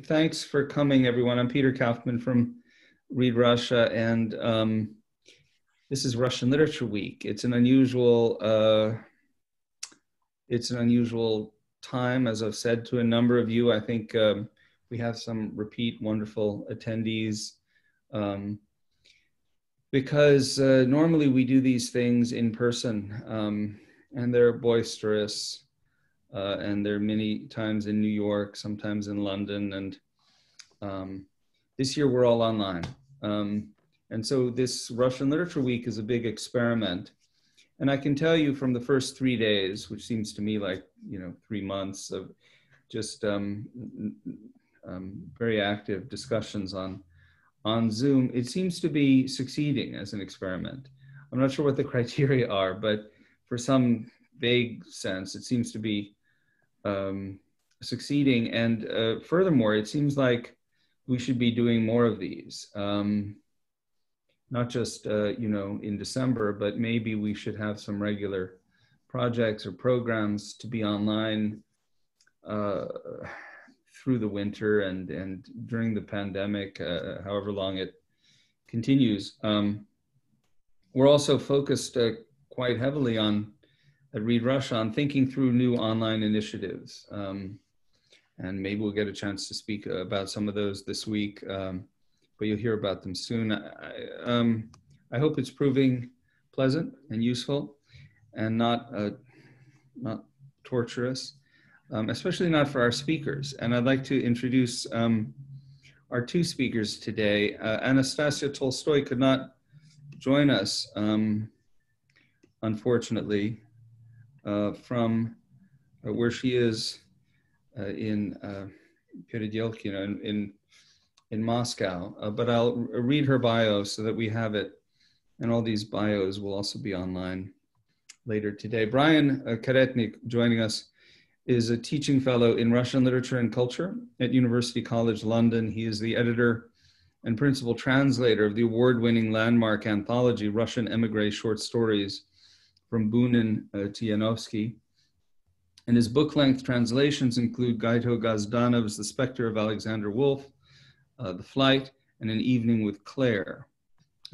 Thanks for coming, everyone. I'm Peter Kaufman from Read Russia, and this is Russian Literature Week. It's an unusual time, as I've said to a number of you. I think we have some repeat wonderful attendees because normally we do these things in person, and they're boisterous. And there are many times in New York, sometimes in London, and this year we're all online. And so this Russian Literature Week is a big experiment. And I can tell you from the first 3 days, which seems to me like, 3 months of just very active discussions on Zoom, it seems to be succeeding as an experiment. I'm not sure what the criteria are, but for some vague sense, it seems to be succeeding. And furthermore, it seems like we should be doing more of these, not just, in December, but maybe we should have some regular projects or programs to be online through the winter and during the pandemic, however long it continues. We're also focused quite heavily at Read Russia on thinking through new online initiatives. And maybe we'll get a chance to speak about some of those this week, but you'll hear about them soon. I hope it's proving pleasant and useful and not torturous, especially not for our speakers. And I'd like to introduce our two speakers today. Anastasia Tolstoy could not join us, unfortunately, from where she is in Peredelkino in Moscow, but I'll read her bio so that we have it, and all these bios will also be online later today. Bryan Karetnyk, joining us, is a teaching fellow in Russian literature and culture at University College London. He is the editor and principal translator of the award-winning landmark anthology Russian Émigré Short Stories, from Bunin to Yanovsky. And his book-length translations include Gaito Gazdanov's The Spectre of Alexander Wolff, The Flight, and An Evening with Claire.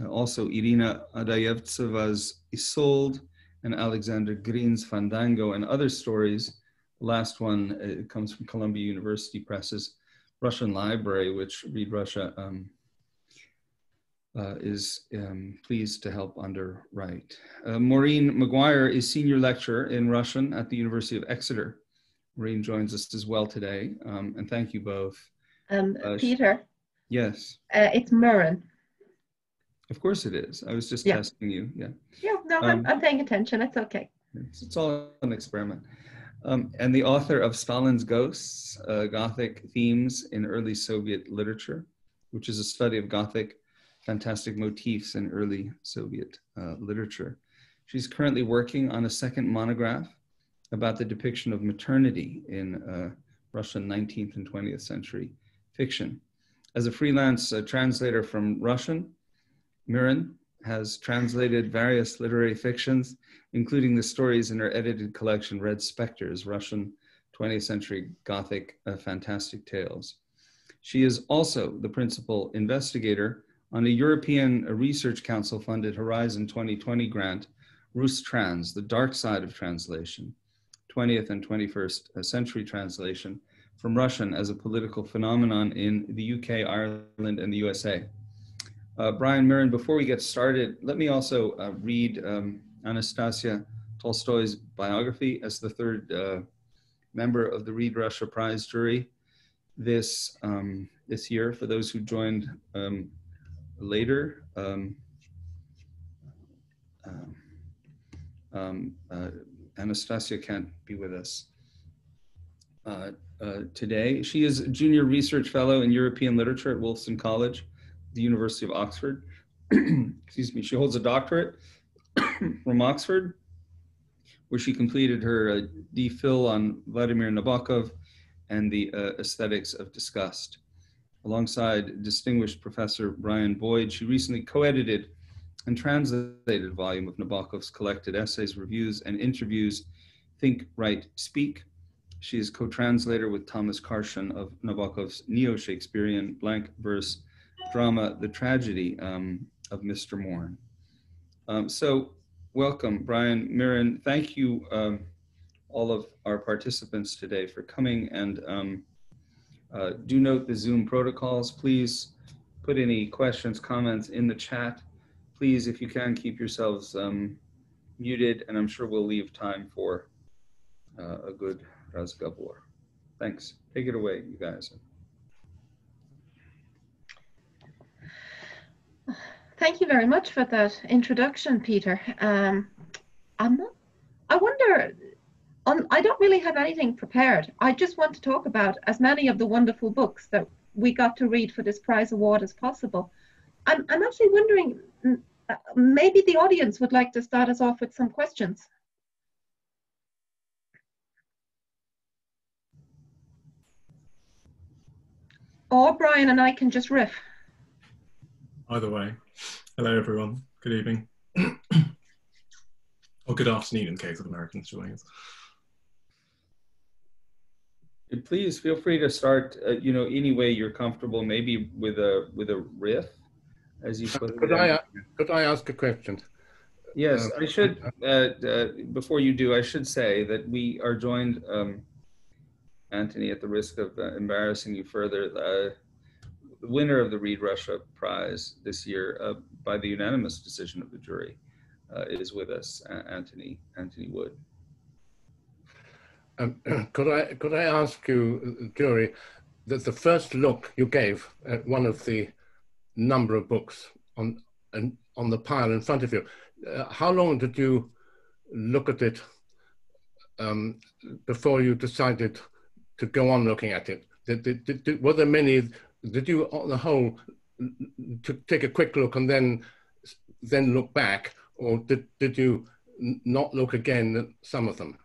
Also Irina Odoevtseva's Isolde and Alexander Grin's Fandango and Other Stories. The last one comes from Columbia University Press's Russian Library, which Read Russia is pleased to help underwrite. Muireann Maguire is senior lecturer in Russian at the University of Exeter. Muireann joins us as well today, and thank you both. Peter? Yes? It's Muireann. Of course it is. I was just testing you, yeah. Yeah, no, I'm paying attention, it's okay. It's all an experiment. And the author of Stalin's Ghosts, Gothic Themes in Early Soviet Literature, which is a study of Gothic fantastic motifs in early Soviet literature. She's currently working on a second monograph about the depiction of maternity in Russian 19th and 20th century fiction. As a freelance translator from Russian, Muireann has translated various literary fictions, including the stories in her edited collection, Red Spectres, Russian 20th century Gothic fantastic tales. She is also the principal investigator on a European Research Council funded Horizon 2020 grant, Rus Trans, the dark side of translation, 20th and 21st century translation from Russian as a political phenomenon in the UK, Ireland, and the USA. Bryan, Muireann, before we get started, let me also read Anastasia Tolstoy's biography as the third member of the Read Russia Prize jury this year. For those who joined later, Anastasia can't be with us today. She is a junior research fellow in European literature at Wolfson College, the University of Oxford. Excuse me. She holds a doctorate from Oxford, where she completed her DPhil on Vladimir Nabokov and the aesthetics of disgust. Alongside distinguished Professor Brian Boyd, she recently co-edited and translated a volume of Nabokov's collected essays, reviews, and interviews, Think, Write, Speak. She is co-translator with Thomas Karshan of Nabokov's neo-Shakespearean blank verse drama, The Tragedy of Mr. Morn. So welcome, Bryan, Muireann. Thank you, all of our participants today for coming, and do note the Zoom protocols. Please put any questions, comments in the chat. Please, if you can, keep yourselves muted, and I'm sure we'll leave time for a good razgovor. Thanks. Take it away, you guys. Thank you very much for that introduction, Peter. I wonder, I don't really have anything prepared. I just want to talk about as many of the wonderful books that we got to read for this prize award as possible. I'm actually wondering, maybe the audience would like to start us off with some questions. Or Bryan and I can just riff. Either way. Hello, everyone. Good evening. Or good afternoon in case of Americans joining us. Please feel free to start, you know, any way you're comfortable, maybe with a riff, as you put it. Could I ask a question? Yes, I should, before you do, I should say that we are joined, Anthony, at the risk of embarrassing you further, the winner of the Read Russia Prize this year by the unanimous decision of the jury is with us, Anthony Wood. Could I ask you, jury, that the first look you gave at one of the number of books on the pile in front of you, how long did you look at it before you decided to go on looking at it? Were there many? Did you, on the whole, to take a quick look and then look back, or did you not look again at some of them?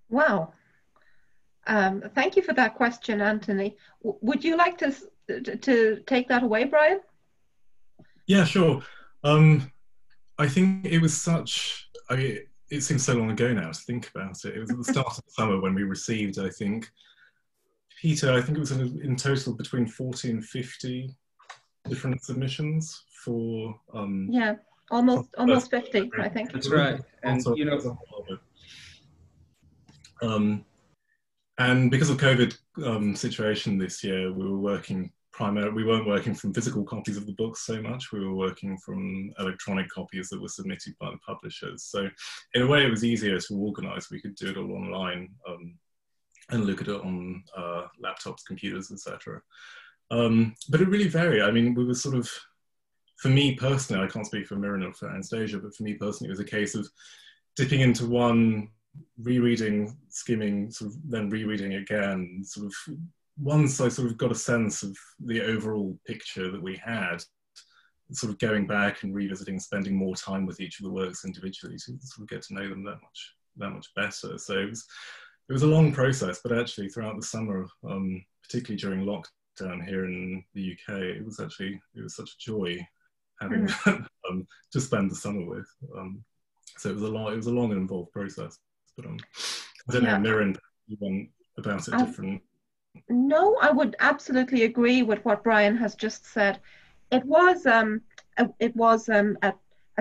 Wow. Thank you for that question, Anthony. Would you like to take that away, Bryan? Yeah, sure. I think it was such, it seems so long ago now to think about it. It was at the start of the summer when we received, I think, Peter, I think it was in total between 40 and 50 different submissions for... yeah, almost 50, I think. That's right. And, you know... and because of COVID situation this year, we were working we weren't working from physical copies of the books so much. We were working from electronic copies that were submitted by the publishers. So in a way, it was easier to organize. We could do it all online and look at it on laptops, computers, etc. But it really varied. I mean, we were sort of, for me personally, I can't speak for Muireann or for Anastasia, but for me personally, it was a case of dipping into one, rereading, skimming, sort of then rereading again, sort of once I sort of got a sense of the overall picture that we had, sort of going back and revisiting, spending more time with each of the works individually to sort of get to know them that much better. So it was a long process, but actually throughout the summer, particularly during lockdown here in the UK, it was such a joy having to spend the summer with. So it was a long and involved process. But I don't know, Muireann, you want about it different? No, I would absolutely agree with what Bryan has just said. It was a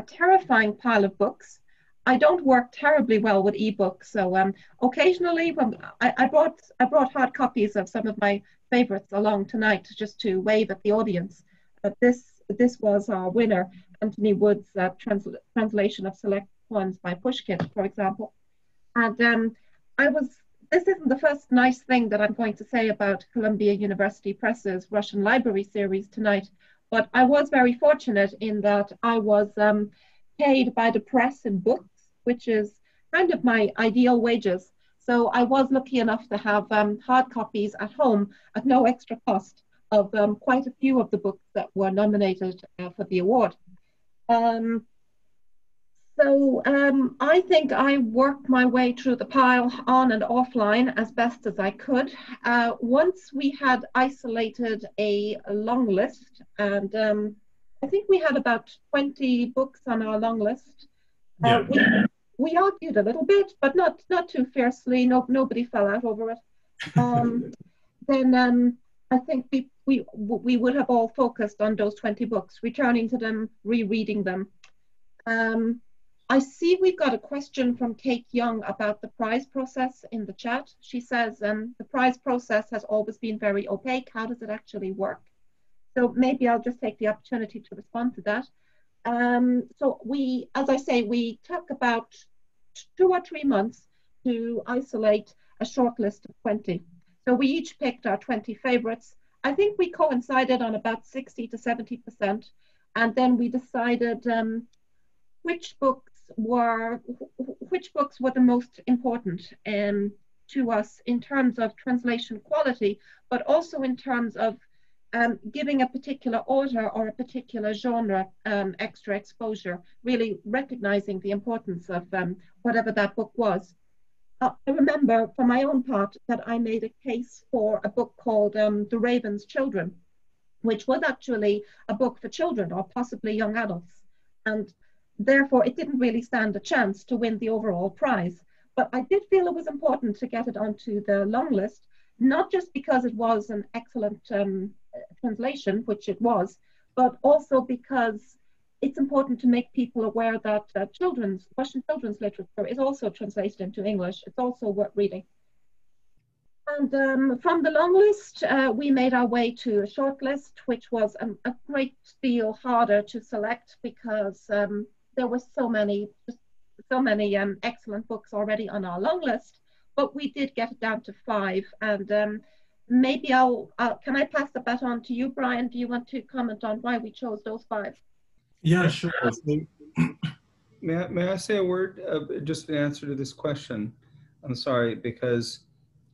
terrifying pile of books. I don't work terribly well with ebooks, so occasionally when I brought hard copies of some of my favorites along tonight just to wave at the audience. But this was our winner, Anthony Wood's translation of select poems by Pushkin, for example. And this isn't the first nice thing that I'm going to say about Columbia University Press's Russian Library series tonight, but I was very fortunate in that I was paid by the press in books, which is kind of my ideal wages. So I was lucky enough to have hard copies at home at no extra cost of quite a few of the books that were nominated for the award. So I think I worked my way through the pile on and offline as best as I could. Once we had isolated a long list, and I think we had about 20 books on our long list, we argued a little bit, but not too fiercely. Nobody fell out over it. Then I think we would have all focused on those 20 books, returning to them, rereading them. I see we've got a question from Kate Young about the prize process in the chat. She says, the prize process has always been very opaque. How does it actually work? So maybe I'll just take the opportunity to respond to that. So we, as I say, we took about 2 or 3 months to isolate a short list of 20. So we each picked our 20 favorites. I think we coincided on about 60 to 70%. And then we decided which books were the most important to us in terms of translation quality, but also in terms of giving a particular author or a particular genre extra exposure, really recognizing the importance of whatever that book was. I remember for my own part that I made a case for a book called The Raven's Children, which was actually a book for children or possibly young adults. And therefore, it didn't really stand a chance to win the overall prize. But I did feel it was important to get it onto the long list, not just because it was an excellent translation, which it was, but also because it's important to make people aware that Russian children's literature is also translated into English. It's also worth reading. And from the long list, we made our way to a short list, which was a great deal harder to select because there were so many excellent books already on our long list, but we did get it down to 5. And maybe can I pass the baton to you, Bryan? Do you want to comment on why we chose those 5? Yeah, sure. May I say a word, just in answer to this question? I'm sorry, because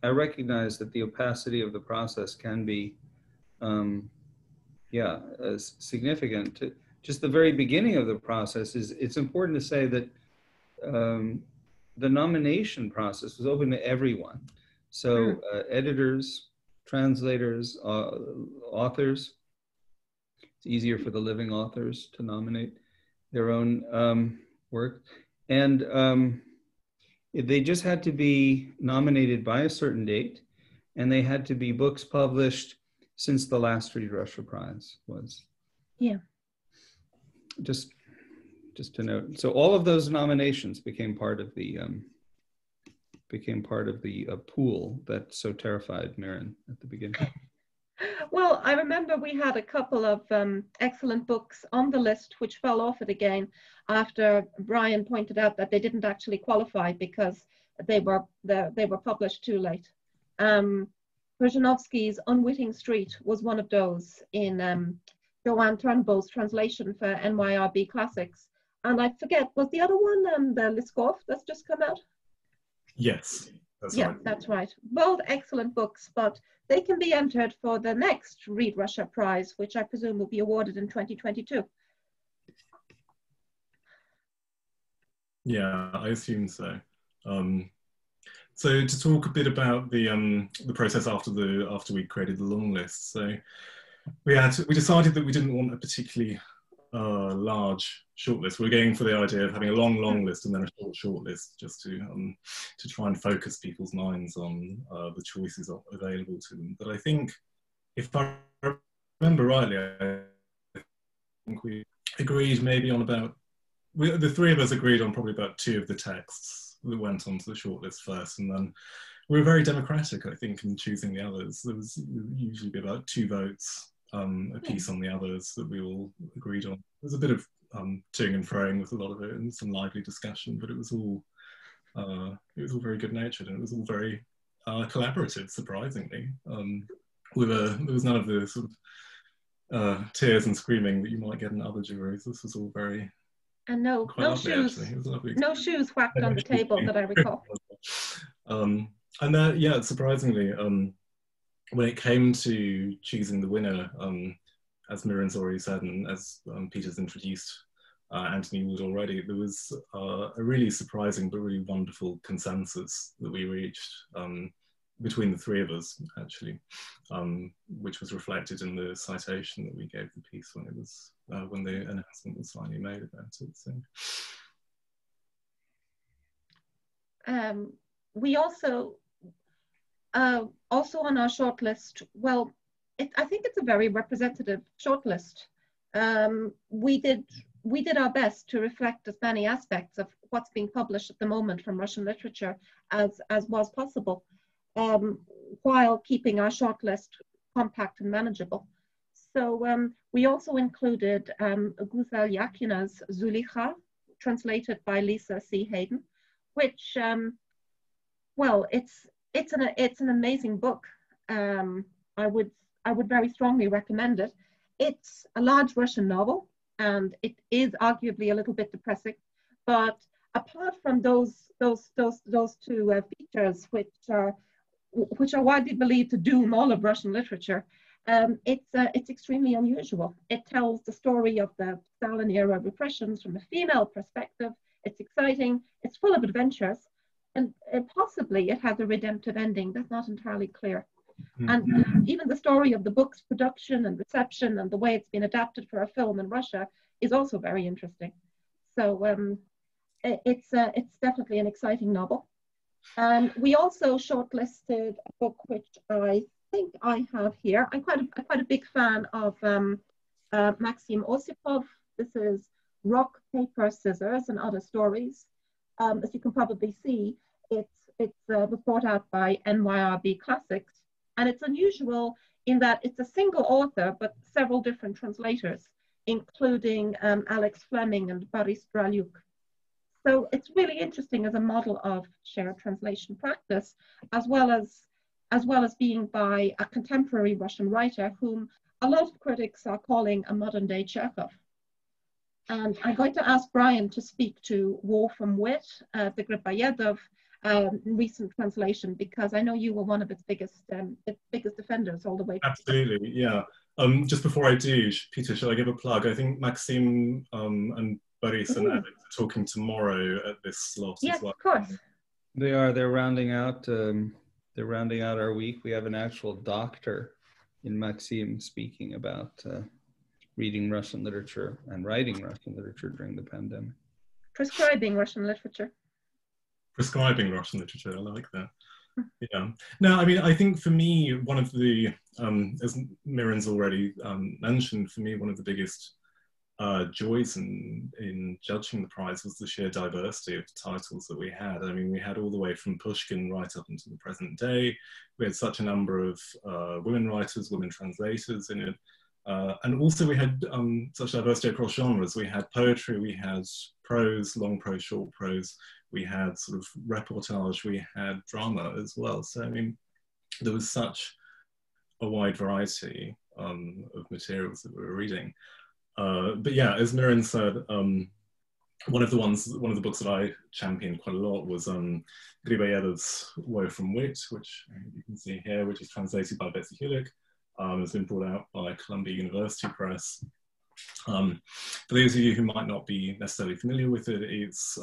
I recognize that the opacity of the process can be, significant. Just the very beginning of the process it's important to say that the nomination process was open to everyone. So editors, translators, authors. It's easier for the living authors to nominate their own work. And they just had to be nominated by a certain date, and they had to be books published since the last Read Russia Prize was. Yeah. Just to note. So all of those nominations became part of the pool that so terrified Muireann at the beginning. Well, I remember we had a couple of excellent books on the list which fell off it again after Bryan pointed out that they didn't actually qualify because they were published too late. Yanovsky's Unwitting Street was one of those in Joanne Turnbull's translation for NYRB Classics. And I forget, was the other one the Liskov that's just come out? Yes. That's right. Both excellent books, but they can be entered for the next Read Russia Prize, which I presume will be awarded in 2022. Yeah, I assume so. So to talk a bit about the process after we created the long list. So we decided that we didn't want a particularly large shortlist. We're going for the idea of having a long list and then a short list, just to try and focus people's minds on the choices available to them. But I think, if I remember rightly, I think we agreed maybe on about, the 3 of us agreed on probably about 2 of the texts that went onto the shortlist first, and then we were very democratic, I think, in choosing the others. There was usually be about 2 votes a piece on the others that we all agreed on. There was a bit of toing and froing with a lot of it and some lively discussion, but it was all very good natured, and it was all very collaborative, surprisingly. There was none of the sort of tears and screaming that you might get in other juries. This was all very no shoes. It was lovely. No shoes whacked on the table that I recall. And that, yeah, surprisingly, when it came to choosing the winner, as Muireann's already said, and as Peter's introduced Anthony Wood already, there was a really surprising but really wonderful consensus that we reached between the 3 of us, actually, which was reflected in the citation that we gave the piece when it was when the announcement was finally made about it. So. We also on our shortlist, well, I think it's a very representative shortlist. We did our best to reflect as many aspects of what's being published at the moment from Russian literature as was possible, while keeping our shortlist compact and manageable. So we also included Guzel Yakina's Zulicha, translated by Lisa C. Hayden, which, well, it's an amazing book. I would very strongly recommend it. It's a large Russian novel, and it is arguably a little bit depressing. But apart from those two features, which are widely believed to doom all of Russian literature, it's extremely unusual. It tells the story of the Stalin era repressions from a female perspective. It's exciting. It's full of adventures, and possibly it has a redemptive ending. That's not entirely clear. And even the story of the book's production and reception and the way it's been adapted for a film in Russia is also very interesting. So it's definitely an exciting novel. We also shortlisted a book which I think I have here. I'm quite a big fan of Maxim Osipov. This is Rock, Paper, Scissors and Other Stories. As you can probably see, it's was brought out by NYRB Classics. And it's unusual in that it's a single author, but several different translators, including Alex Fleming and Boris Draluk. So it's really interesting as a model of shared translation practice, as well as being by a contemporary Russian writer whom a lot of critics are calling a modern day Chekhov. And I'm going to ask Bryan to speak to War from Wit, the Griboyedov recent translation, because I know you were one of its biggest defenders all the way. Absolutely, yeah. Just before I do, Peter, shall I give a plug? I think Maxim and Boris and Alex are talking tomorrow at this slot as well. Yes, of course. They are. They're rounding out. They're rounding out our week. We have an actual doctor in Maxim speaking about reading Russian literature and writing Russian literature during the pandemic. Prescribing Russian literature. Prescribing Russian literature, I like that. Yeah. No, I mean, I think for me, one of the, as Muireann's already mentioned, for me, one of the biggest joys in judging the prize was the sheer diversity of titles that we had. I mean, we had all the way from Pushkin right up until the present day. We had such a number of women writers, women translators in it. And also we had such diversity across genres. We had poetry, we had prose, long prose, short prose, we had sort of reportage, we had drama as well. So, I mean, there was such a wide variety of materials that we were reading. But yeah, as Muireann said, one of the books that I championed quite a lot was Griboyedov's Woe from Wit, which you can see here, which is translated by Betsy Hulick. It's been brought out by Columbia University Press. For those of you who might not be necessarily familiar with it, it's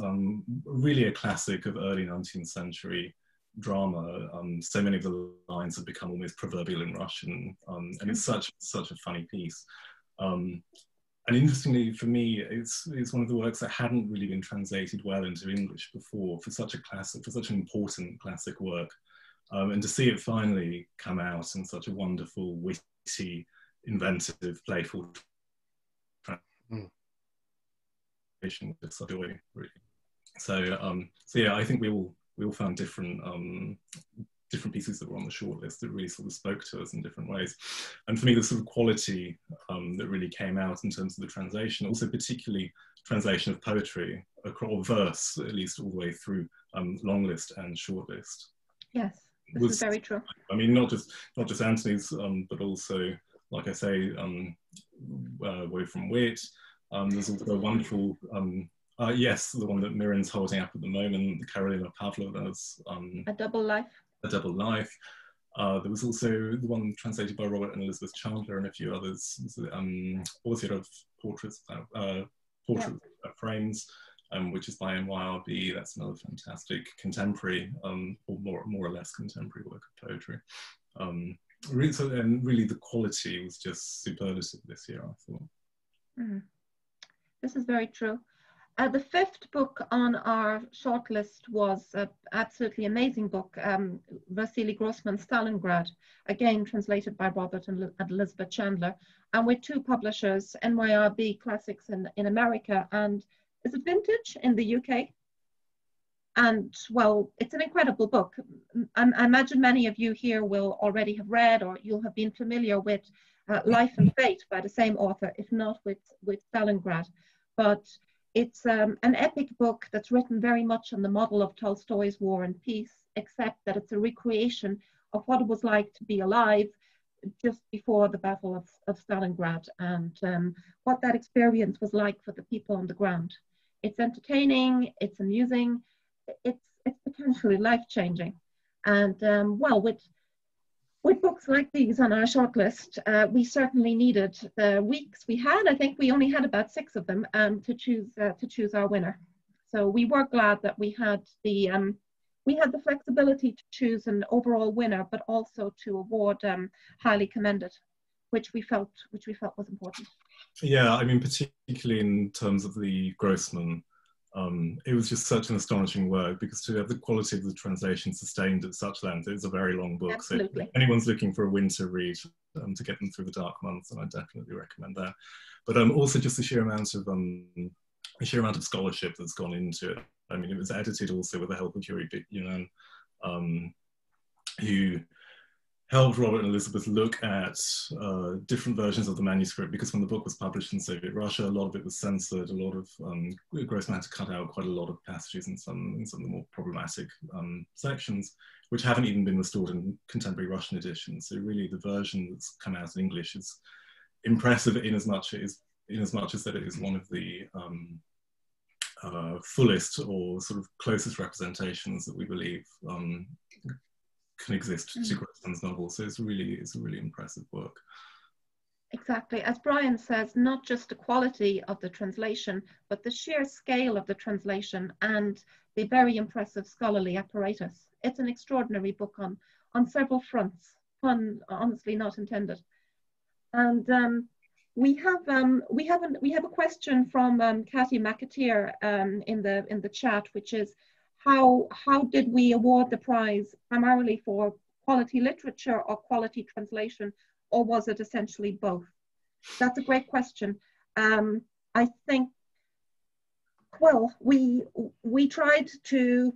really a classic of early 19th century drama. So many of the lines have become almost proverbial in Russian, and it's such a funny piece. And interestingly for me, it's one of the works that hadn't really been translated well into English before for such a classic, for such an important classic work. And to see it finally come out in such a wonderful, witty, inventive, playful translation was such a joy, really. So yeah, I think we all found different pieces that were on the shortlist that really sort of spoke to us in different ways. And for me, the sort of quality that really came out in terms of the translation, also particularly translation of poetry, or verse, at least all the way through long list and short list. Yes. This is very true. I mean, not just Anthony's, but also, like I say, Woe from Wit. There's also a wonderful, yes, the one that Muireann's holding up at the moment, Karolina Pavlova's A Double Life. A Double Life. There was also the one translated by Robert and Elizabeth Chandler and a few others. Ozerov Portraits Frames. Which is by NYRB. That's another fantastic contemporary, or more or less contemporary work of poetry. And really the quality was just superlative this year, I thought. This is very true. The fifth book on our shortlist was an absolutely amazing book, Vasily Grossman's Stalingrad, again translated by Robert and Elizabeth Chandler, and with two publishers, NYRB Classics in America and is it Vintage in the UK? And well, it's an incredible book. I imagine many of you here will already have read or you'll have been familiar with Life and Fate by the same author, if not with Stalingrad. But it's an epic book that's written very much on the model of Tolstoy's War and Peace, except that it's a recreation of what it was like to be alive just before the Battle of Stalingrad and what that experience was like for the people on the ground. It's entertaining, it's amusing, it's potentially life-changing. And well, with books like these on our shortlist, we certainly needed the weeks we had. I think we only had about 6 of them to choose our winner. So we were glad that we had the flexibility to choose an overall winner, but also to award highly commended, which we felt was important. Yeah, I mean, particularly in terms of the Grossman, it was just such an astonishing work, because to have the quality of the translation sustained at such length, it's a very long book. Absolutely. So if anyone's looking for a winter read to get them through the dark months, then I definitely recommend that. But also just the sheer amount of scholarship that's gone into it. I mean, it was edited also with the help of Yuri, who helped Robert and Elizabeth look at different versions of the manuscript, because when the book was published in Soviet Russia, a lot of it was censored. A lot of Grossman had to cut out quite a lot of passages in some of the more problematic sections, which haven't even been restored in contemporary Russian editions. So really, the version that's come out in English is impressive in as much as that it is one of the fullest or sort of closest representations that we believe can exist to Grossman's novel. So it's a really impressive work. Exactly. As Bryan says, not just the quality of the translation, but the sheer scale of the translation and the very impressive scholarly apparatus. It's an extraordinary book on several fronts, pun honestly not intended. And we have a question from Cathy McAteer in the chat, which is, how did we award the prize primarily for quality literature or quality translation, or was it essentially both? That's a great question. I think, well, we tried to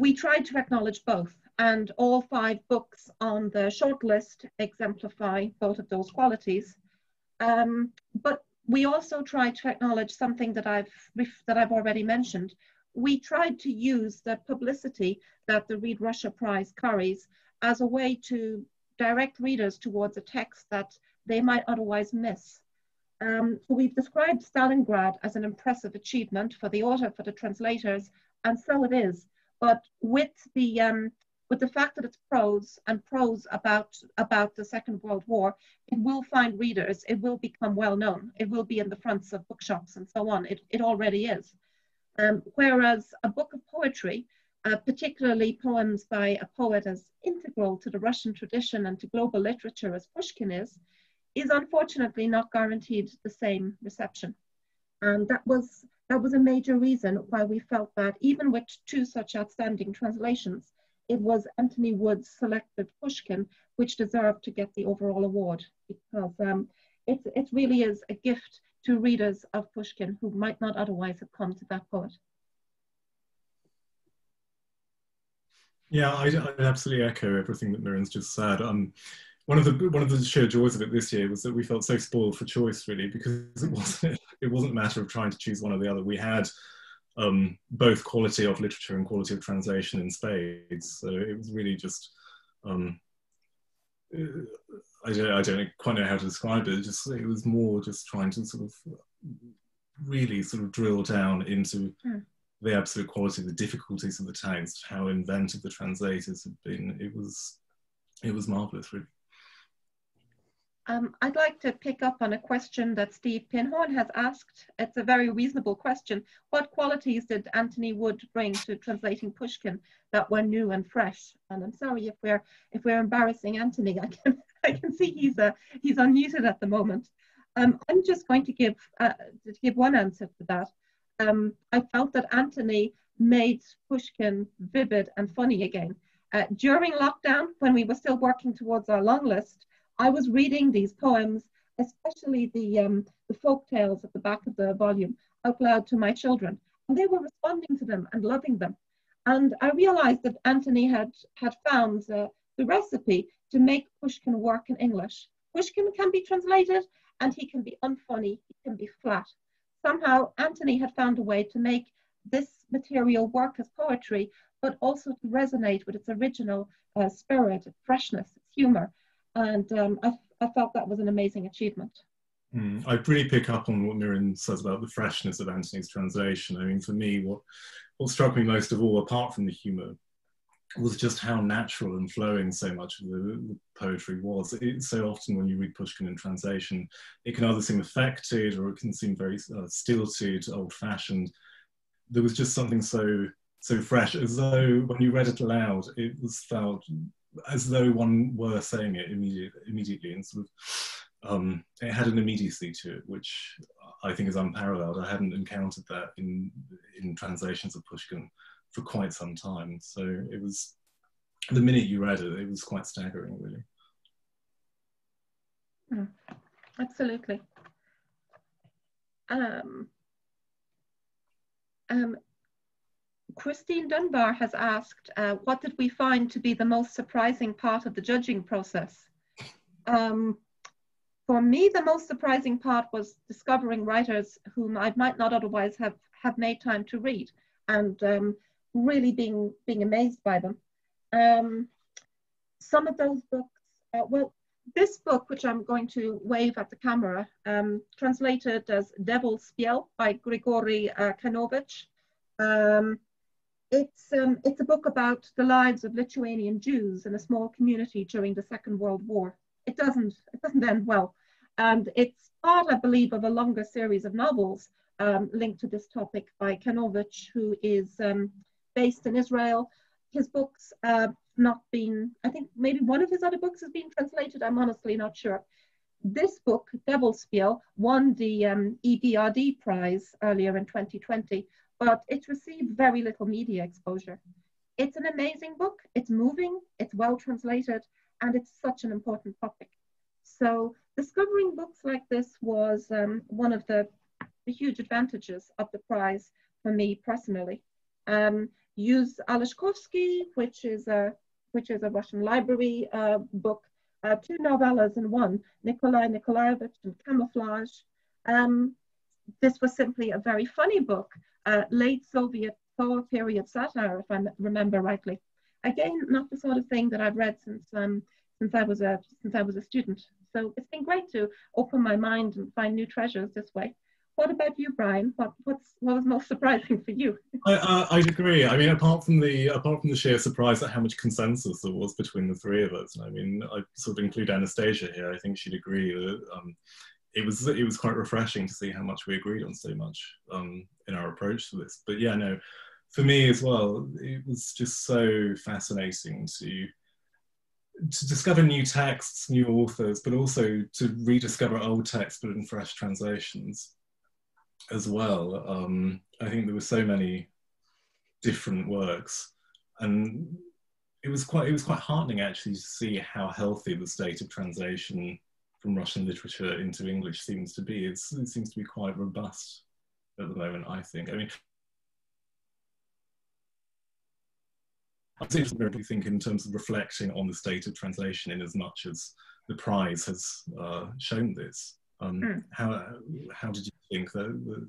acknowledge both, and all 5 books on the shortlist exemplify both of those qualities. But we also tried to acknowledge something that I've already mentioned. We tried to use the publicity that the Read Russia Prize carries as a way to direct readers towards a text that they might otherwise miss. So we've described Stalingrad as an impressive achievement for the author, for the translators, and so it is. But with the fact that it's prose and prose about the Second World War, it will find readers, it will become well known, it will be in the fronts of bookshops and so on. It already is. Whereas a book of poetry, particularly poems by a poet as integral to the Russian tradition and to global literature as Pushkin is unfortunately not guaranteed the same reception. And that was a major reason why we felt that even with 2 such outstanding translations, it was Anthony Wood's selected Pushkin which deserved to get the overall award, because it really is a gift to readers of Pushkin who might not otherwise have come to that poet. Yeah, I absolutely echo everything that Muireann's just said. One of the sheer joys of it this year was that we felt so spoiled for choice, really, because it wasn't a matter of trying to choose one or the other. We had both quality of literature and quality of translation in spades. So it was really just I don't quite know how to describe it. It was more just trying to sort of really sort of drill down into the absolute quality, the difficulties of the text, how inventive the translators had been. It was marvelous, really. I'd like to pick up on a question that Steve Pinhorn has asked. It's a very reasonable question. What qualities did Anthony Wood bring to translating Pushkin that were new and fresh? And I'm sorry if we're embarrassing Anthony. I can see he's unmuted at the moment. I'm just going to give one answer to that. I felt that Antony made Pushkin vivid and funny again. During lockdown, when we were still working towards our long list, I was reading these poems, especially the folk tales at the back of the volume, out loud to my children, and they were responding to them and loving them. And I realized that Antony had found the recipe to make Pushkin work in English. Pushkin can be translated, and he can be unfunny, he can be flat. Somehow, Antony had found a way to make this material work as poetry, but also to resonate with its original spirit, its freshness, its humor. And I felt that was an amazing achievement. I really pick up on what Muireann says about the freshness of Antony's translation. I mean, for me, what struck me most of all, apart from the humour, was just how natural and flowing so much of the poetry was. So often when you read Pushkin in translation, it can either seem affected or it can seem very stilted, old-fashioned. There was just something so fresh, as though when you read it aloud, it was felt as though one were saying it immediately, and sort of it had an immediacy to it, which I think is unparalleled. I hadn't encountered that in translations of Pushkin for quite some time. So it was, the minute you read it, it was quite staggering, really. Absolutely. Christine Dunbar has asked, what did we find to be the most surprising part of the judging process? For me, the most surprising part was discovering writers whom I might not otherwise have made time to read, and really being amazed by them. Some of those books, well, this book, which I'm going to wave at the camera, translated as Devil's Spiel by Grigory Kanovich. It's a book about the lives of Lithuanian Jews in a small community during the Second World War. It doesn't end well, and it's part, I believe, of a longer series of novels linked to this topic by Kanovich, who is based in Israel. His books have not been, I think maybe one of his other books has been translated, I'm honestly not sure. This book, Devil's Spiel, won the EBRD prize earlier in 2020, but it's received very little media exposure. It's an amazing book, it's moving, it's well translated, and it's such an important topic. So discovering books like this was one of the huge advantages of the prize for me personally. Use Alashkovsky, which is a Russian library book, two novellas in one, Nikolai Nikolaevich and Camouflage. This was simply a very funny book, late Soviet Thaw period satire, if I remember rightly. Again, not the sort of thing that I've read since I was a student. So it's been great to open my mind and find new treasures this way. What about you, Bryan? What was most surprising for you? I'd agree. I mean, apart from the sheer surprise at how much consensus there was between the three of us, and I mean, I sort of include Anastasia here. I think she'd agree that it was quite refreshing to see how much we agreed on so much in our approach to this. But yeah, no, for me as well, it was just so fascinating to discover new texts, new authors, but also to rediscover old texts but in fresh translations as well. I think there were so many different works, and it was quite heartening actually to see how healthy the state of translation from Russian literature into English seems to be. It seems to be quite robust at the moment, I think. I mean, I think in terms of reflecting on the state of translation, in as much as the prize has shown this. How did you think that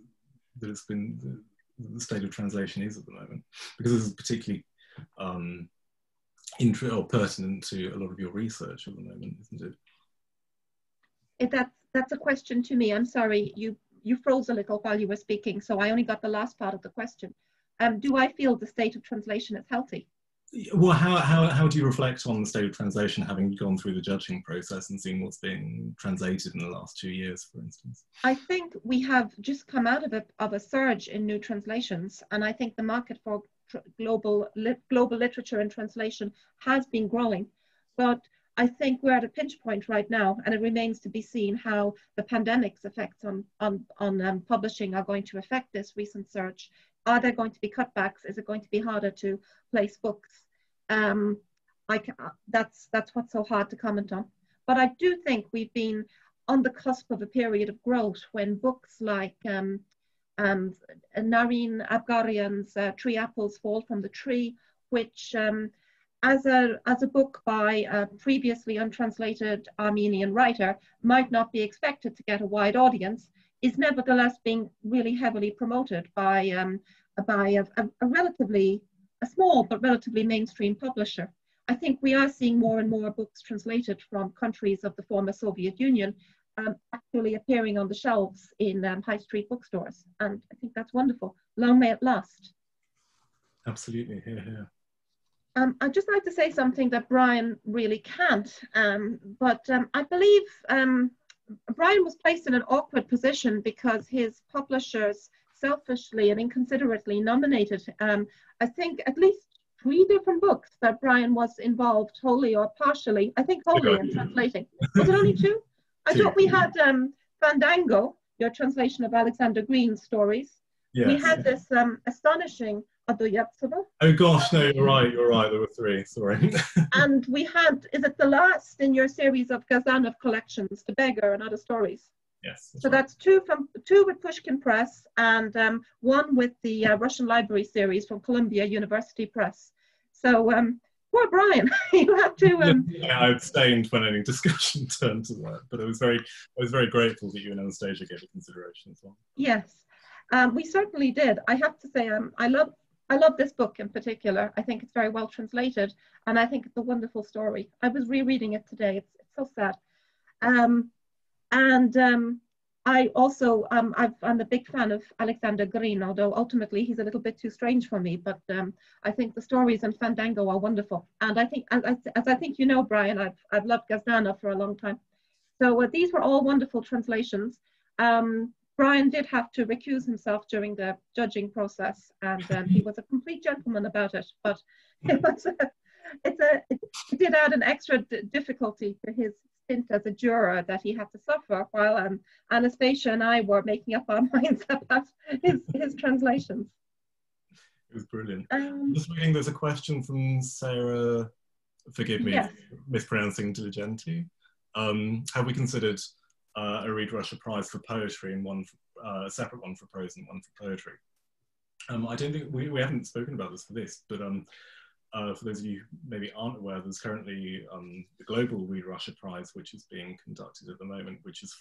it's been the state of translation is at the moment? Because this is particularly pertinent to a lot of your research at the moment, isn't it? That's a question to me. I'm sorry, you froze a little while you were speaking, so I only got the last part of the question. Do I feel the state of translation is healthy? Well, how do you reflect on the state of translation, having gone through the judging process and seen what's been translated in the last 2 years, for instance? I think we have just come out of a surge in new translations, and I think the market for global literature and translation has been growing. But I think we're at a pinch point right now, and it remains to be seen how the pandemic's effects on publishing are going to affect this recent surge. Are there going to be cutbacks? Is it going to be harder to place books? That's what's so hard to comment on. But I do think we've been on the cusp of a period of growth when books like Narine Abgarian's Three Apples Fall from the Tree, which as a book by a previously untranslated Armenian writer might not be expected to get a wide audience, is nevertheless being really heavily promoted by a small but relatively mainstream publisher. I think we are seeing more and more books translated from countries of the former Soviet Union actually appearing on the shelves in high street bookstores. And I think that's wonderful. Long may it last. Absolutely, here. I'd just like to say something that Bryan really can't, but I believe Bryan was placed in an awkward position because his publishers selfishly and inconsiderately nominated, I think, at least 3 different books that Bryan was involved wholly or partially, I think wholly in translating. Was it only 2? I thought we had Fandango, your translation of Alexander Grin's stories. Yes. We had this astonishing Odoevtseva. Oh gosh, no, you're right, there were 3, sorry. And we had, is it the last in your series of Gazdanov collections, The Beggar and Other Stories? Yes. So that's 2 with Pushkin Press and 1 with the Russian Library series from Columbia University Press. So poor Bryan, you have to. Yeah, I abstained when any discussion turned to that, but I was very grateful that you and Anastasia gave it consideration as well. Yes, we certainly did. I have to say, I love this book in particular. I think it's very well translated, and I think it's a wonderful story. I was rereading it today. It's so sad. I also, I'm a big fan of Alexander Grin, although ultimately he's a little bit too strange for me, but I think the stories in Fandango are wonderful. And I think, as I think you know, Bryan, I've loved Gazdanov for a long time. So these were all wonderful translations. Bryan did have to recuse himself during the judging process, and he was a complete gentleman about it, but it did add an extra difficulty to his stint as a juror that he had to suffer while Anastasia and I were making up our minds about his translations. It was brilliant. Just reading, there's a question from Sarah, forgive me, yes, mispronouncing Diligenti. Have we considered a Read Russia Prize for poetry and a separate one for prose and one for poetry? I don't think, we haven't spoken about this for this, but for those of you who maybe aren't aware, there's currently the Global Read Russia Prize, which is being conducted at the moment, which is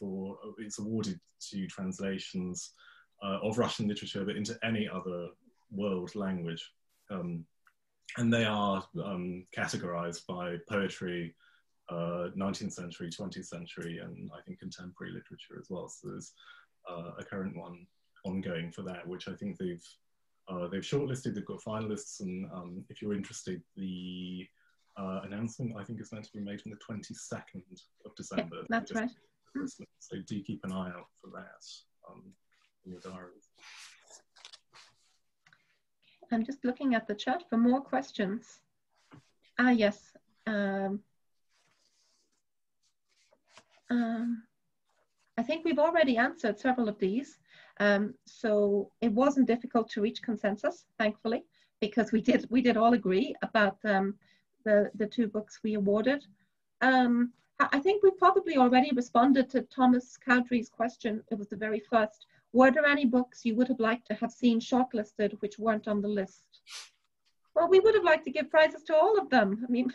it's awarded to translations of Russian literature, but into any other world language. And they are categorized by poetry, 19th century, 20th century, and I think contemporary literature as well. So there's a current one ongoing for that, which I think they've shortlisted, they've got finalists, and if you're interested, the announcement I think is meant to be made on the 22nd of December. Yeah, that's right. So do keep an eye out for that in your diaries. I'm just looking at the chat for more questions. Yes. I think we've already answered several of these. So it wasn't difficult to reach consensus, thankfully, because we did all agree about the 2 books we awarded. I think we probably already responded to Thomas Cowdrey's question. It was the very first. Were there any books you would have liked to have seen shortlisted which weren't on the list? Well, we would have liked to give prizes to all of them. I mean,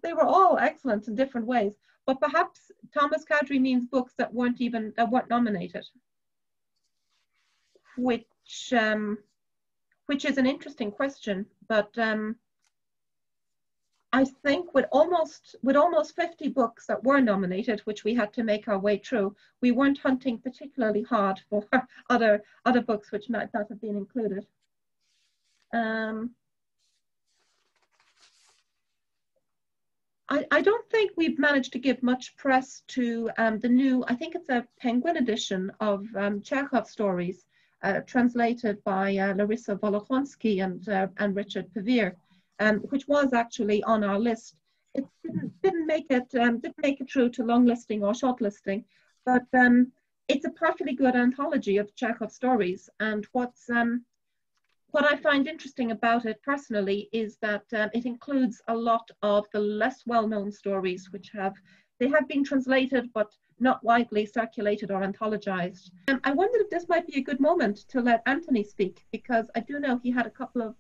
they were all excellent in different ways. But perhaps Thomas Cowdrey means books that weren't nominated, which is an interesting question. But I think with almost 50 books that were nominated, which we had to make our way through, we weren't hunting particularly hard for other books which might not have been included. I don't think we've managed to give much press to the new, I think it's a Penguin edition of Chekhov stories, translated by Larissa Volokhonsky and Richard Pevere, which was actually on our list. it didn't make it through to long listing or short listing, but it's a perfectly good anthology of Chekhov stories. And what I find interesting about it personally is that it includes a lot of the less well-known stories, which have been translated but not widely circulated or anthologized. I wondered if this might be a good moment to let Anthony speak, because I do know he had a couple of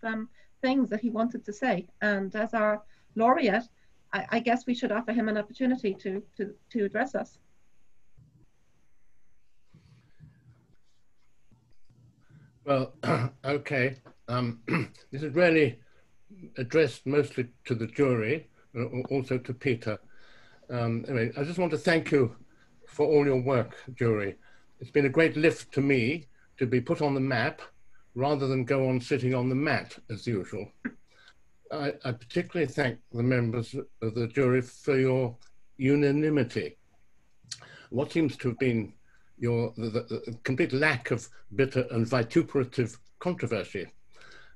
things that he wanted to say. And as our laureate, I guess we should offer him an opportunity to address us. Well, okay. This is really addressed mostly to the jury, also to Peter. Anyway, I just want to thank you for all your work, jury. It's been a great lift to me to be put on the map rather than go on sitting on the mat as usual. I particularly thank the members of the jury for your unanimity. What seems to have been the complete lack of bitter and vituperative controversy,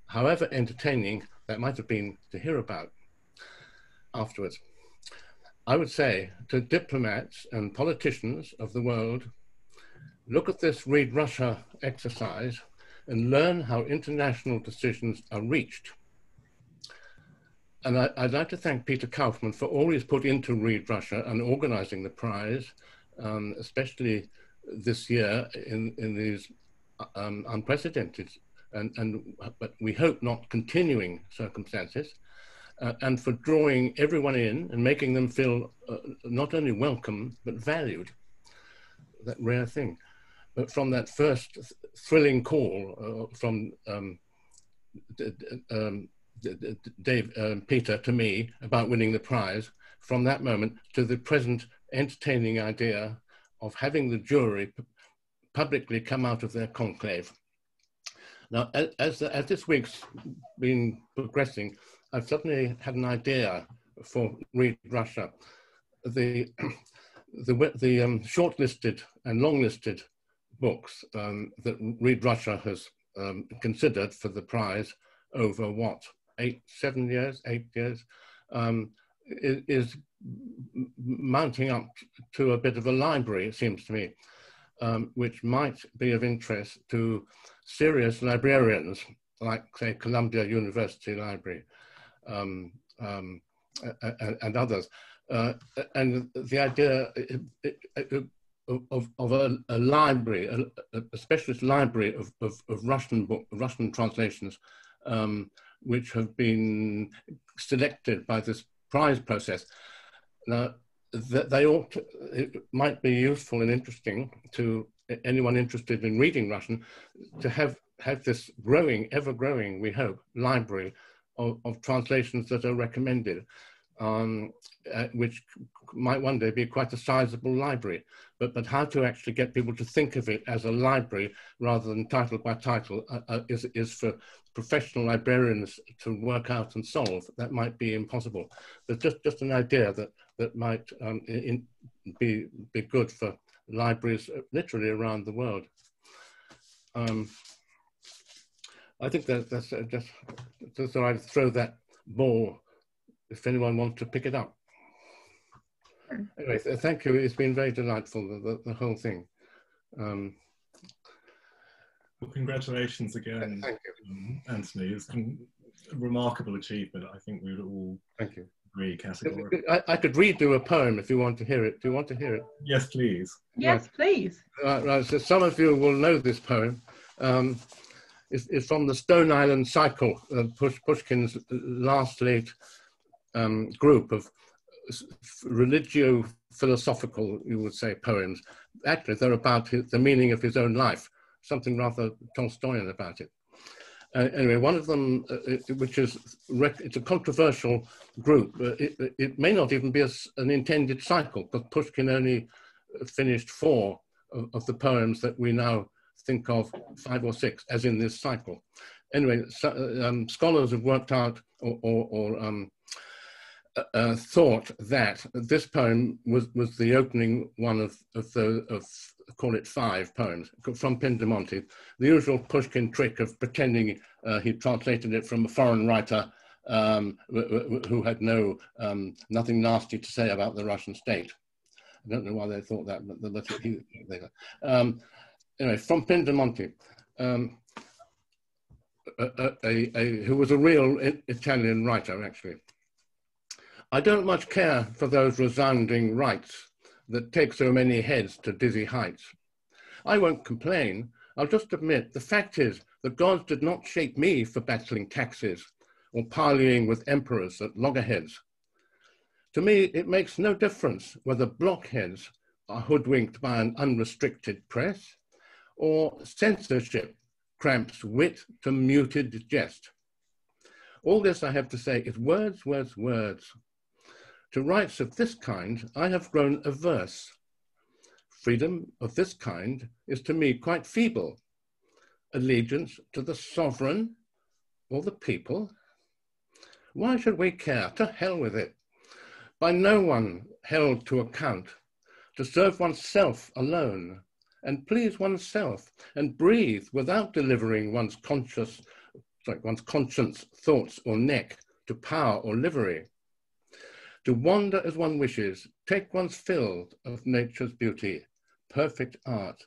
however entertaining that might have been to hear about afterwards. I would say to diplomats and politicians of the world, look at this Read Russia exercise and learn how international decisions are reached. And I'd like to thank Peter Kaufman for all he's put into Read Russia and organizing the prize, especially this year in these unprecedented but we hope not continuing circumstances, and for drawing everyone in and making them feel not only welcome but valued, that rare thing. But from that first thrilling call from Peter to me about winning the prize, from that moment to the present entertaining idea of having the jury publicly come out of their conclave. Now, as this week's been progressing, I've suddenly had an idea for Read Russia. The shortlisted and long-listed books that Read Russia has considered for the prize over what, 8 years, is mounting up to a bit of a library, it seems to me, which might be of interest to serious librarians, like, say, Columbia University Library and others. And the idea of a library, a specialist library of Russian translations, which have been selected by this prize process. Now, it might be useful and interesting to anyone interested in reading Russian to have this growing, ever-growing, we hope, library of translations that are recommended, which might one day be quite a sizable library. But how to actually get people to think of it as a library rather than title by title is for professional librarians to work out and solve. That might be impossible. But just an idea that might be good for libraries literally around the world. I think that's just so I'd throw that ball if anyone wants to pick it up. Anyway, thank you. It's been very delightful, the whole thing. Well, congratulations again, thank you. Anthony. It's been a remarkable achievement. I think we would all thank you. Agree categorically. I could read you a poem if you want to hear it. Do you want to hear it? Yes, please. Yes, please. Right, so some of you will know this poem. It's from the Stone Island Cycle, Pushkin's last late group of religio-philosophical, you would say, poems. Actually, they're about the meaning of his own life, something rather Tolstoyan about it. Anyway, one of them, which is, it's a controversial group. It may not even be an intended cycle, because Pushkin only finished 4 of the poems that we now think of, 5 or 6, as in this cycle. Anyway, scholars have worked out or thought that this poem was the opening one of call it 5 poems from Pindamonte. The usual Pushkin trick of pretending he translated it from a foreign writer who had nothing nasty to say about the Russian state. I don't know why they thought that, but that's what he. Anyway, from Pindamonte, who was a real Italian writer, actually. I don't much care for those resounding rights that take so many heads to dizzy heights. I won't complain. I'll just admit the fact is the gods did not shape me for battling taxes or parleying with emperors at loggerheads. To me, it makes no difference whether blockheads are hoodwinked by an unrestricted press or censorship cramps wit to muted jest. All this I have to say is words, words, words. To rights of this kind, I have grown averse. Freedom of this kind is to me quite feeble. Allegiance to the sovereign or the people? Why should we care? To hell with it. By no one held to account, to serve oneself alone and please oneself and breathe without delivering one's conscience, thoughts or neck to power or livery. To wander as one wishes, take one's fill of nature's beauty, perfect art,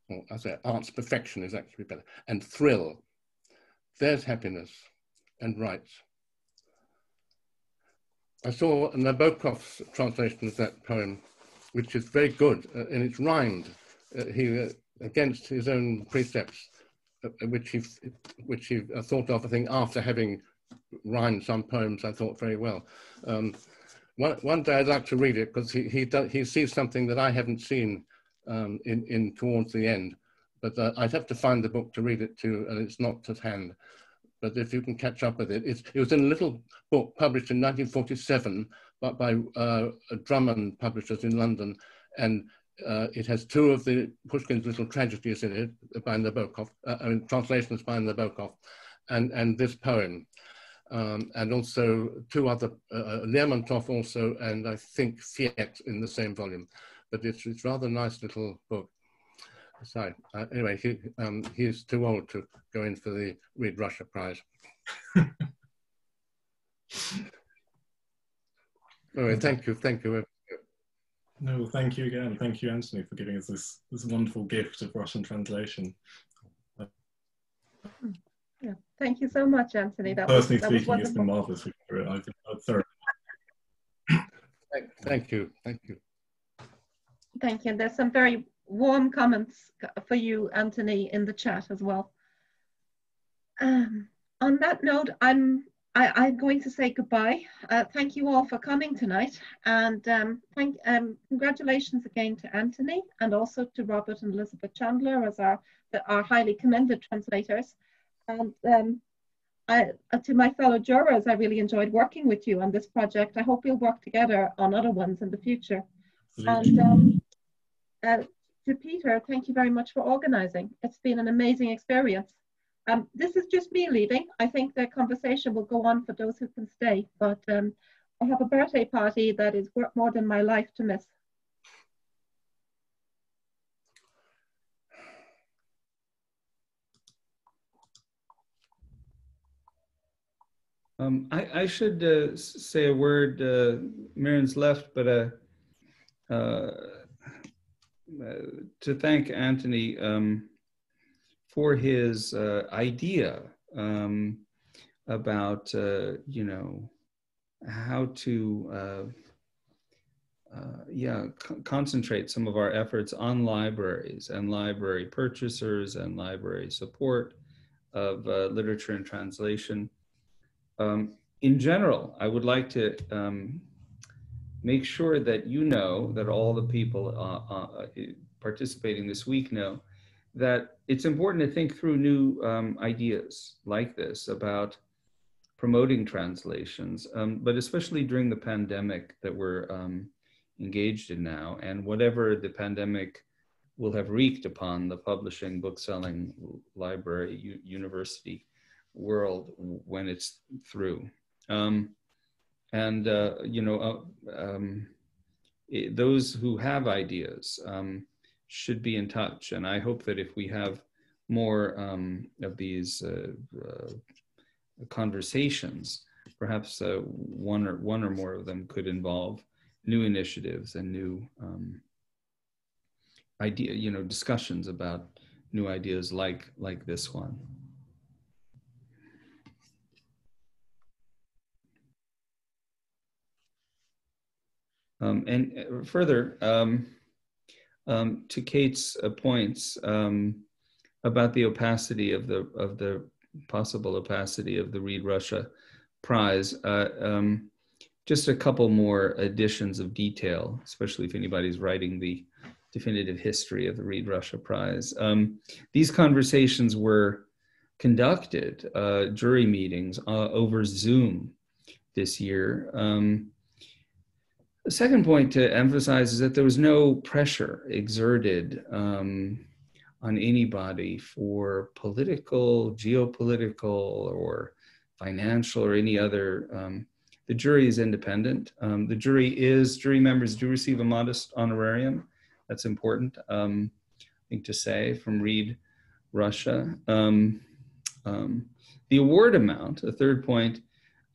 or I say art's perfection is actually better, and thrill. There's happiness and rights. I saw Nabokov's translation of that poem, which is very good, and it's rhymed. Against his own precepts, which he thought of, I think, after having rhymed some poems I thought very well. One day I'd like to read it because he sees something that I haven't seen in towards the end, but I'd have to find the book to read it to, and it's not at hand. But if you can catch up with it, it was in a little book published in 1947 by Drummond publishers in London, and it has two of the Pushkin's little tragedies in it by Nabokov, translations by Nabokov, and this poem, and also two other, Lermontov also, and I think Fiat in the same volume. But it's rather nice little book. So anyway, he's too old to go in for the Read Russia Prize. Anyway, thank you. No, thank you again. Thank you, Anthony, for giving us this wonderful gift of Russian translation. Yeah, thank you so much, Anthony. Personally speaking, it's been marvelous. I've thoroughly. Thank you. Thank you. And there's some very warm comments for you, Anthony, in the chat as well. On that note, I'm going to say goodbye. Thank you all for coming tonight, and congratulations again to Anthony, and also to Robert and Elizabeth Chandler as our highly commended translators. And to my fellow jurors, I really enjoyed working with you on this project. I hope we'll work together on other ones in the future. Absolutely. And to Peter, thank you very much for organizing. It's been an amazing experience. This is just me leaving. I think the conversation will go on for those who can stay, but I have a birthday party that is worth more than my life to miss. I should say a word. Muireann's left, but to thank Anthony for his idea about how to concentrate some of our efforts on libraries and library purchasers and library support of literature and translation. In general, I would like to make sure that that all the people participating this week know that it's important to think through new ideas like this about promoting translations, but especially during the pandemic that we're engaged in now, and whatever the pandemic will have wreaked upon the publishing, bookselling, library, university world when it's through. Those who have ideas should be in touch. And I hope that if we have more of these conversations. Perhaps one or more of them could involve new initiatives and new discussions about new ideas like this one. And further, to Kate's points about the opacity of the possible opacity of the Read Russia Prize, just a couple more additions of detail, especially if anybody's writing the definitive history of the Read Russia Prize. These conversations were conducted, jury meetings over Zoom this year. The second point to emphasize is that there was no pressure exerted on anybody for political, geopolitical, or financial, or any other. The jury is independent. The jury members do receive a modest honorarium. That's important, I think, to say from Read Russia. The award amount, a third point,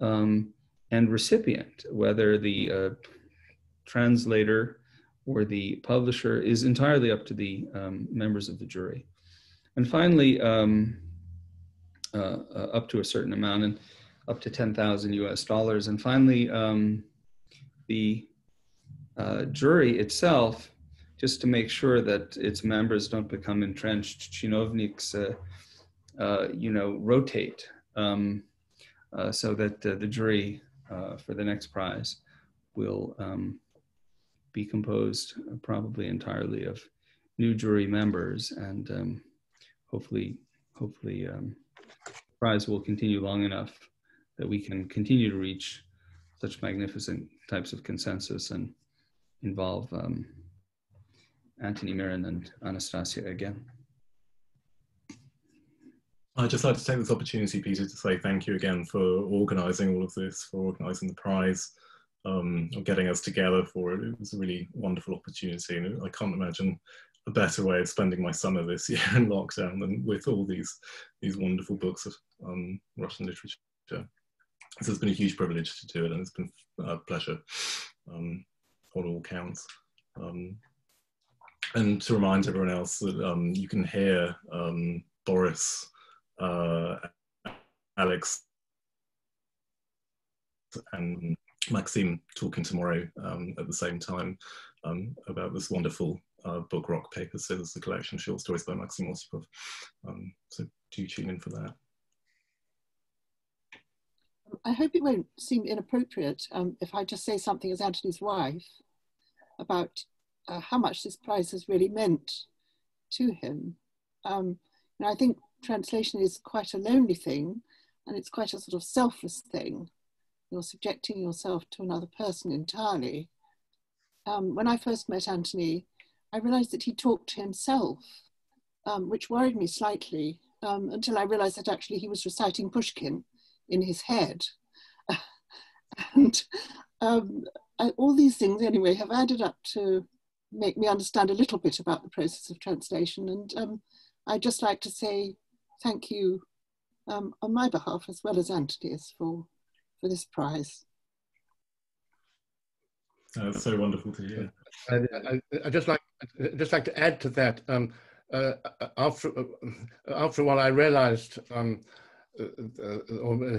and recipient, whether the translator or the publisher, is entirely up to the members of the jury. And finally, up to a certain amount, and up to $10,000 US. And finally, the jury itself, just to make sure that its members don't become entrenched chinovniks, rotate so that the jury for the next prize will be composed probably entirely of new jury members, and hopefully the prize will continue long enough that we can continue to reach such magnificent types of consensus and involve Antony, Muireann, and Anastasia again. I'd just like to take this opportunity, Peter, to say thank you again for organising all of this, for organising the prize, or getting us together for it. It was a really wonderful opportunity, and I can't imagine a better way of spending my summer this year in lockdown than with all these wonderful books of Russian literature. So it's been a huge privilege to do it, and it's been a pleasure on all counts. And to remind everyone else that you can hear Boris, Alex, and Maxime talking tomorrow at the same time about this wonderful book, Rock, Paper, Scissors, the collection of short stories by Maxim Osipov. So do tune in for that. I hope it won't seem inappropriate if I just say something as Antony's wife about how much this prize has really meant to him. I think translation is quite a lonely thing, and it's quite a sort of selfless thing. You're subjecting yourself to another person entirely. When I first met Antony, I realized that he talked to himself, which worried me slightly, until I realized that actually he was reciting Pushkin in his head. And all these things anyway have added up to make me understand a little bit about the process of translation. And I'd just like to say thank you on my behalf, as well as Antony's, for this prize. It's so wonderful to hear. I'd just like to add to that. After a while, I realized, or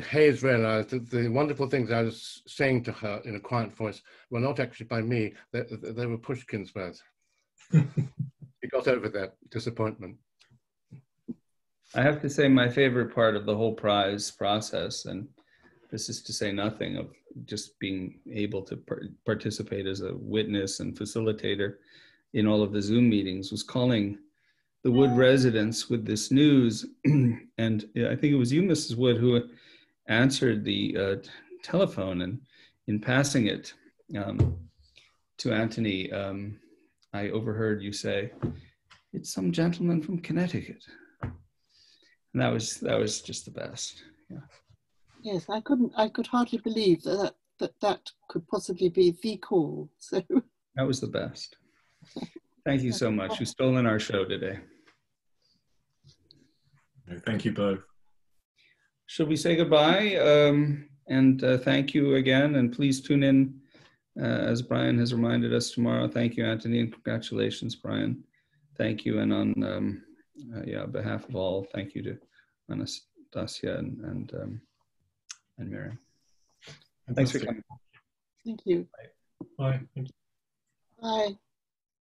Hayes realized, that the wonderful things I was saying to her in a quiet voice were not actually by me. They were Pushkin's words. He got over that disappointment. I have to say my favorite part of the whole prize process, and this is to say nothing of just being able to participate as a witness and facilitator in all of the Zoom meetings, was calling the Wood residents with this news. And I think it was you, Mrs. Wood, who answered the telephone, and in passing it to Antony, I overheard you say, "It's some gentleman from Connecticut." And that was just the best. Yeah. Yes, I could hardly believe that could possibly be the call. So that was the best. Thank you so much. You've stolen our show today. Thank you both. should we say goodbye? And thank you again, and please tune in as Bryan has reminded us tomorrow. Thank you, Anthony, and congratulations, Bryan. Thank you, and on behalf of all, thank you to Anastasia and Muireann. Thanks for coming. Thank you. Bye. Thank you. Bye.